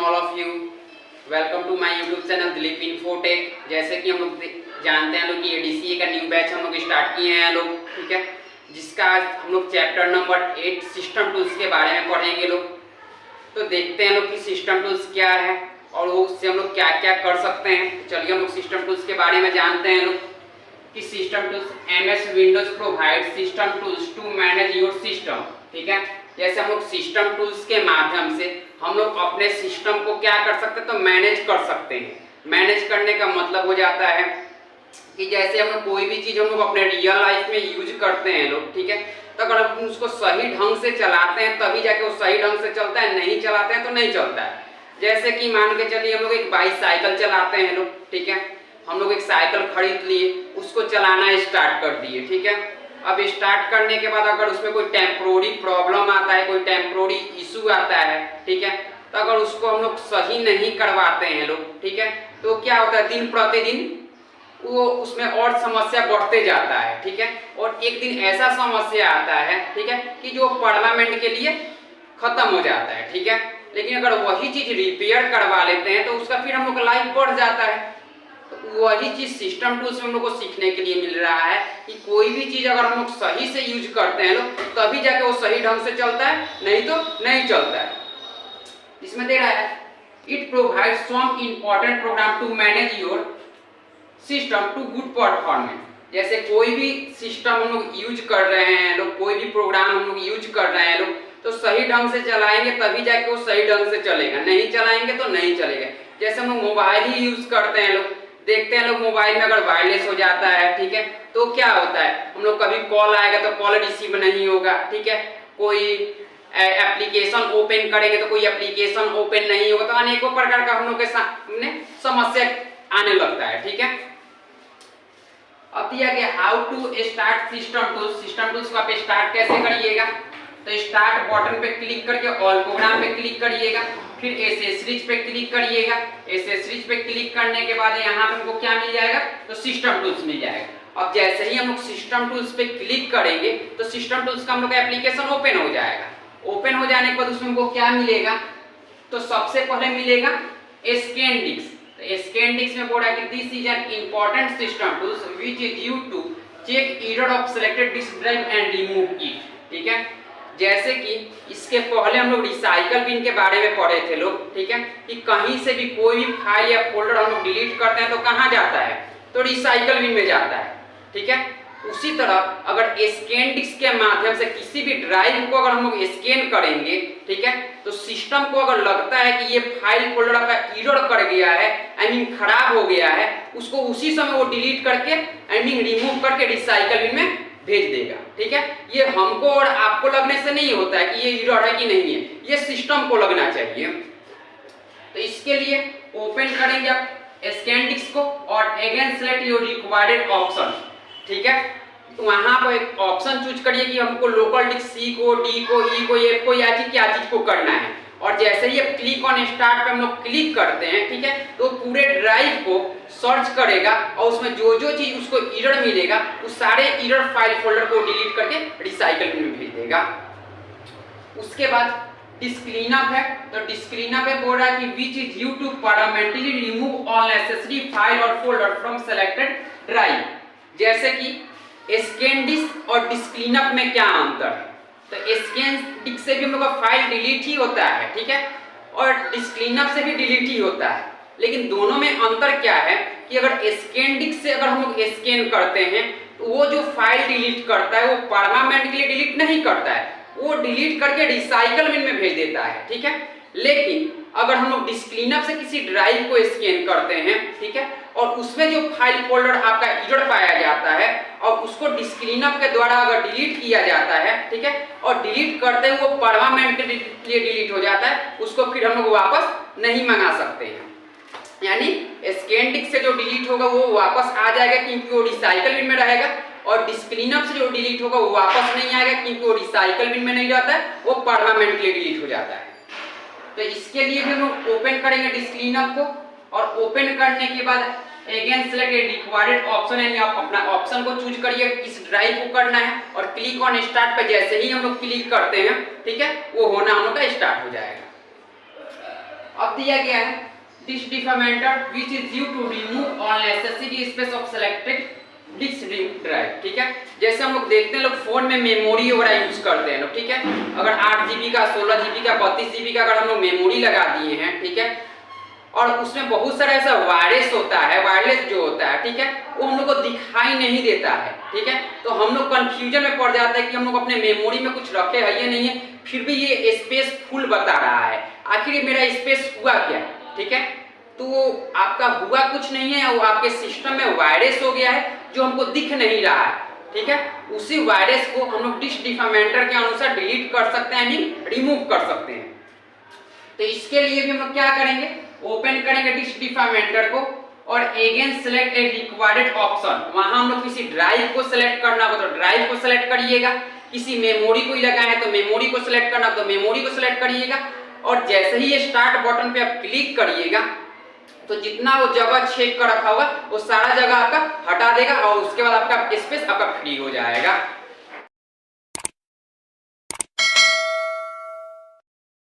All of you. Welcome to my YouTube channel Dilip Infotech. जैसे कि हम लोग जानते हैं कि एडीसीए का न्यू बैच हम लोग स्टार्ट किए हैं लोग, ठीक है, जिसका आज हम लोग चैप्टर नंबर 8 सिस्टम टूल्स के बारे में पढ़ेंगे लोग। तो देखते हैं लोग कि सिस्टम टूल्स क्या है और उससे हम लोग क्या क्या कर सकते हैं। तो चलिए हम लोग सिस्टम टूल्स के बारे में जानते हैं लोग कि system tools MS Windows provide system tools to manage your system, ठीक है। जैसे हम लोग सिस्टम टूल्स के माध्यम से हम लोग अपने सिस्टम को क्या कर सकते हैं, तो मैनेज कर सकते हैं। मैनेज करने का मतलब हो जाता है कि जैसे हम लोग कोई भी चीज़ हम लोग अपने रियल लाइफ में यूज करते हैं लोग, ठीक है, तो अगर हम उसको सही ढंग से चलाते हैं तभी जाके वो सही ढंग से चलता है, नहीं चलाते हैं तो नहीं चलता है। जैसे कि मान के चलिए हम लोग एक बाईसाइकिल चलाते हैं लोग, ठीक है, हम लोग एक साइकिल खरीद लिए, उसको चलाना स्टार्ट कर दिए, ठीक है। अब स्टार्ट करने के बाद अगर उसमें कोई टेम्पोररी प्रॉब्लम आता है, कोई टेम्पोररी इशू आता है, ठीक है, तो अगर उसको हम लोग सही नहीं करवाते हैं लोग, ठीक है, तो क्या होता है, दिन प्रतिदिन वो उसमें और समस्या बढ़ते जाता है, ठीक है। और एक दिन ऐसा समस्या आता है, ठीक है, कि जो परमानेंट के लिए खत्म हो जाता है, ठीक है। लेकिन अगर वही चीज रिपेयर करवा लेते हैं तो उसका फिर हम लोग का लाइफ बढ़ जाता है। तो वही चीज सिस्टम टूल्स में हम लोग को सीखने के लिए मिल रहा है कि कोई भी चीज अगर हम लोग सही से यूज करते हैं लोग तभी जाके वो सही ढंग से चलता है, नहीं तो नहीं चलता है। इसमें दे रहा है it provides some important program to manage your system to good performance. जैसे कोई भी सिस्टम हम लोग यूज कर रहे हैं लोग, कोई भी प्रोग्राम हम लोग यूज कर रहे हैं लोग, तो सही ढंग से चलाएंगे तभी जाके वो सही ढंग से चलेगा, नहीं चलाएंगे तो नहीं चलेगा। जैसे हम लोग मोबाइल ही यूज करते हैं लोग, देखते हैं लोग मोबाइल में अगर वायरलेस हो जाता है, ठीक है, तो क्या होता है, हम लोग कभी कॉल आएगा तो कॉल रिसीव नहीं होगा, ठीक है, कोई एप्लीकेशन ओपन करेंगे तो कोई एप्लीकेशन ओपन नहीं होगा, तो अनेकों प्रकार का हम लोग के सामने समस्या आने लगता है, ठीक है। अब दिया गया how to start system tools. System tools को आप स्टार्ट कैसे करिएगा, तो स्टार्ट बटन पे क्लिक करके ऑल प्रोग्राम पे क्लिक करिएगा, फिर एसेसरीज पे क्लिक करिएगा। एसेसरीज पे क्लिक करने के बाद यहाँ पे हमको क्या मिल जाएगा, तो सिस्टम टूल्स मिल जाएगा। अब जैसे ही हम लोग सिस्टम टूल्स पे क्लिक करेंगे तो सिस्टम टूल्स का हम लोग का एप्लीकेशन ओपन हो जाएगा। ओपन हो जाने के बाद उसमें हमको क्या मिलेगा, तो सबसे पहले मिलेगा स्कैनडिक्स। स्कैनडिक्स में बोल रहा है कि this is an important system tools which is used to check error of selected disk drive and remove it, ठीक है। जैसे कि इसके पहले हम लोग रिसाइकल बिन के बारे में पढ़े थे लोग, ठीक है, कि कहीं से भी कोई भी फाइल या फोल्डर हम लोग डिलीट करते हैं तो कहाँ जाता है, तो रिसाइकल बिन में जाता है, ठीक है। उसी तरह अगर स्कैनडिक्स के माध्यम से किसी भी ड्राइव को अगर हम लोग स्कैन करेंगे, ठीक है, तो सिस्टम को अगर लगता है कि ये फाइल फोल्डर का एरर कर गया है, आई मीन खराब हो गया है, उसको उसी समय वो डिलीट करके आई मीन रिमूव करके रिसाइकल बिन में भेज देगा, ठीक है। ये हमको और आपको लगने से नहीं होता है कि ये एरर है कि नहीं है, ये सिस्टम को लगना चाहिए। तो इसके लिए ओपन करेंगे आप स्कैनडिक्स को और again select your required option, ठीक है। तो वहां पर एक ऑप्शन चूज करिए कि हमको लोकल डिस्क C को, D को, E को, F को, या क्या चीज को करना है। और जैसे ही क्लिक ऑन स्टार्ट पे हम लोग क्लिक करते हैं, ठीक है, तो पूरे ड्राइव को सर्च करेगा और उसमें जो जो चीज उसको एरर मिलेगा उस सारे एरर फाइल फोल्डर को डिलीट करके रिसाइकल में भेज देगा। उसके बाद डिस्क क्लीनअप है, तो डिस्क क्लीनअप है बोल रहा है कि which is used to permanently remove all necessary file और फोल्डर फ्रॉम सेलेक्टेड ड्राइव। जैसे कि स्कैनडिस्क और डिस्क क्लीनअप में क्या अंतर है, तो स्कैनडिस्क से भी हम लोग का फाइल डिलीट ही होता है, ठीक है, और डिस्क क्लीनअप से भी डिलीट ही होता है। लेकिन दोनों में अंतर क्या है कि अगर स्कैनडिस्क से अगर हम लोग स्कैन करते हैं तो वो जो फाइल डिलीट करता है वो परमानेंट के लिए डिलीट नहीं करता है, वो डिलीट करके रिसाइकल बिन में भेज देता है, ठीक है। लेकिन अगर हम लोग डिस्क क्लीनअप से किसी ड्राइव को स्कैन करते हैं, ठीक है, और उसमें जो फाइल फोल्डर आपका एरर पाया जाता है और उसको डिस्क क्लीनअप के द्वारा अगर डिलीट किया जाता है, ठीक है, और डिलीट करते हैं वो परमानेंट के लिए डिलीट हो जाता है, उसको फिर हम लोग वापस नहीं मंगा सकते हैं। यानी स्कैनडिस्क से जो डिलीट होगा वो वापस आ जाएगा क्योंकि वो रिसाइकल बिन में रहेगा, और डिस्क क्लीनअप से जो डिलीट होगा वो वापस नहीं आएगा क्योंकि वो रिसाइकल बिन में नहीं रहता है, वो परमानेंट के लिए डिलीट हो जाता है। तो इसके लिए भी हम लोग ओपन करेंगे डिस्क क्लीनअप को, और ओपन करने के बाद अगेन सेलेक्ट रिक्वायर्ड ऑप्शन, यानी आप अपना ऑप्शन को चूज करिए किस ड्राइव को करना है, और क्लिक ऑन स्टार्ट पे जैसे ही हम लोग क्लिक करते हैं, ठीक है, वो होना हम लोग का स्टार्ट हो जाएगा। अब दिया गया है disk defragmenter which is used to remove all necessary space of selected disk drive. ठीक है, जैसे हम लोग देखते हैं लोग फोन में मेमोरी वगैरह यूज करते हैं लोग। ठीक है, अगर 8 GB का, 16 GB का, 32 GB का अगर हम लोग मेमोरी लगा दिए हैं, ठीक है, और उसमें बहुत सारा ऐसा वायरस होता है, वायरलेस जो होता है, ठीक है, वो हम लोग को दिखाई नहीं देता है। ठीक है, तो हम लोग कंफ्यूजन में पड़ जाता है कि हम लोग अपने मेमोरी में कुछ रखे है या नहीं है, फिर भी ये स्पेस फुल बता रहा है, आखिर मेरा स्पेस हुआ क्या। ठीक है, तो आपका हुआ कुछ नहीं है, वो आपके सिस्टम में वायरस हो गया है जो हमको दिख नहीं रहा है। ठीक है, उसी वायरस को हम लोग डिस्क डिफर्मेंटर के अनुसार डिलीट कर सकते हैं, रिमूव कर सकते हैं। तो इसके लिए भी हम लोग क्या करेंगे, ओपन करेंगे डिस्क डिफर्मेंटर को और अगेन सेलेक्ट ए रिक्वायर्ड ऑप्शन। वहां हम लोग किसी ड्राइव को सिलेक्ट करना हो तो ड्राइव को सिलेक्ट करिएगा, किसी मेमोरी को ही लगाए हैं तो मेमोरी को सिलेक्ट करना हो तो मेमोरी को सिलेक्ट करिएगा, और जैसे ही ये स्टार्ट बटन पे आप क्लिक करिएगा तो जितना वो जगह चेक कर रखा होगा वो सारा जगह आपका हटा देगा और उसके बाद आपका स्पेस आपका फ्री हो जाएगा।